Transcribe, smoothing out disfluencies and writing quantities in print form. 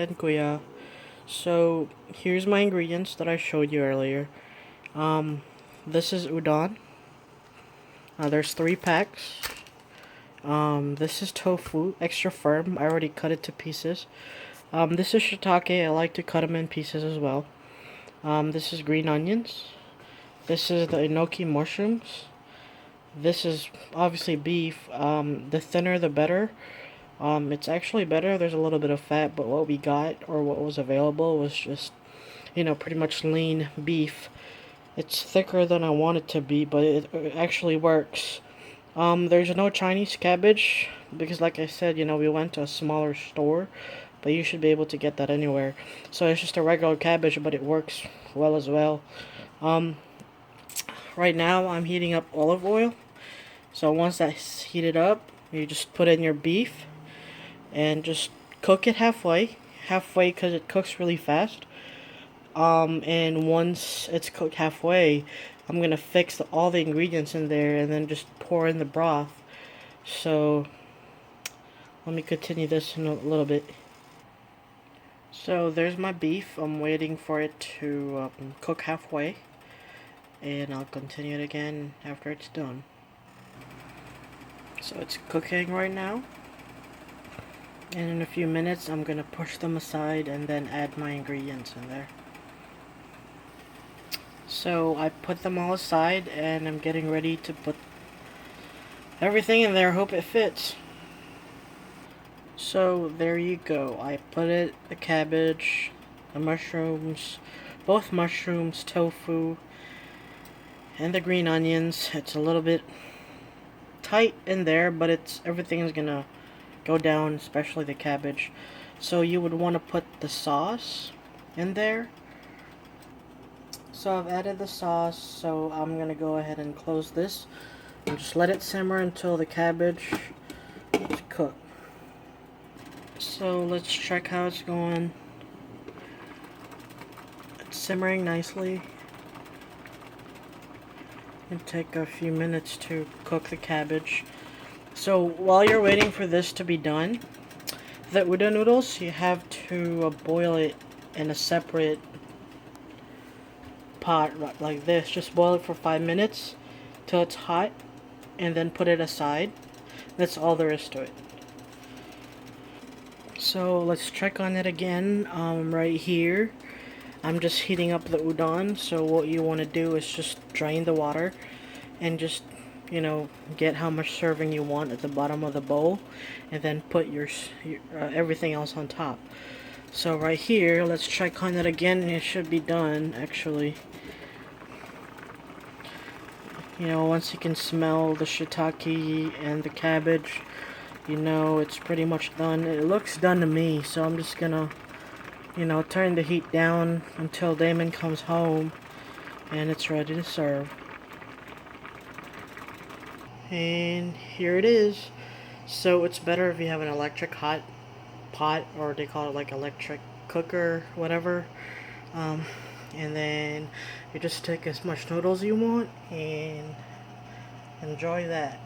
and Kuya. So here's my ingredients that I showed you earlier. This is udon. There's 3 packs. This is tofu, extra firm. I already cut it to pieces. This is shiitake. I like to cut them in pieces as well. This is green onions. This is the enoki mushrooms. This is obviously beef. The thinner the better. It's actually better. There's a little bit of fat, but what we got or what was available was just, pretty much lean beef. It's thicker than I want it to be, but it actually works. There's no Chinese cabbage because, like I said, we went to a smaller store, but you should be able to get that anywhere. So it's just a regular cabbage, but it works well as well. Right now I'm heating up olive oil. So once that's heated up, you just put in your beef and just cook it halfway because it cooks really fast. And once it's cooked halfway, I'm gonna fix all the ingredients in there and then just pour in the broth. So let me continue this in a little bit. So there's my beef. I'm waiting for it to cook halfway, and I'll continue it again after it's done. So it's cooking right now, and in a few minutes I'm gonna push them aside and then add my ingredients in there. So I put them all aside and I'm getting ready to put everything in there. Hope it fits. So there you go. I put it, the cabbage, the mushrooms, both mushrooms, tofu, and the green onions. It's a little bit tight in there, but everything is gonna go down, especially the cabbage. So you would want to put the sauce in there. So I've added the sauce, so I'm gonna go ahead and close this and just let it simmer until the cabbage is cooked. So let's check how it's going. It's simmering nicely. It'll take a few minutes to cook the cabbage. So while you're waiting for this to be done, the udon noodles, you have to boil it in a separate pot like this. Just boil it for 5 minutes till it's hot and then put it aside. That's all there is to it. So let's check on it again. Right here I'm just heating up the udon. So what you want to do is just drain the water and just get how much serving you want at the bottom of the bowl, and then put your everything else on top. So right here, let's check on it again. It should be done actually. Once you can smell the shiitake and the cabbage, it's pretty much done. It looks done to me, so I'm just gonna turn the heat down until Damon comes home and it's ready to serve. And here it is. So it's better if you have an electric hot pot, or they call it like electric cooker, whatever. And then you just take as much noodles you want and enjoy that.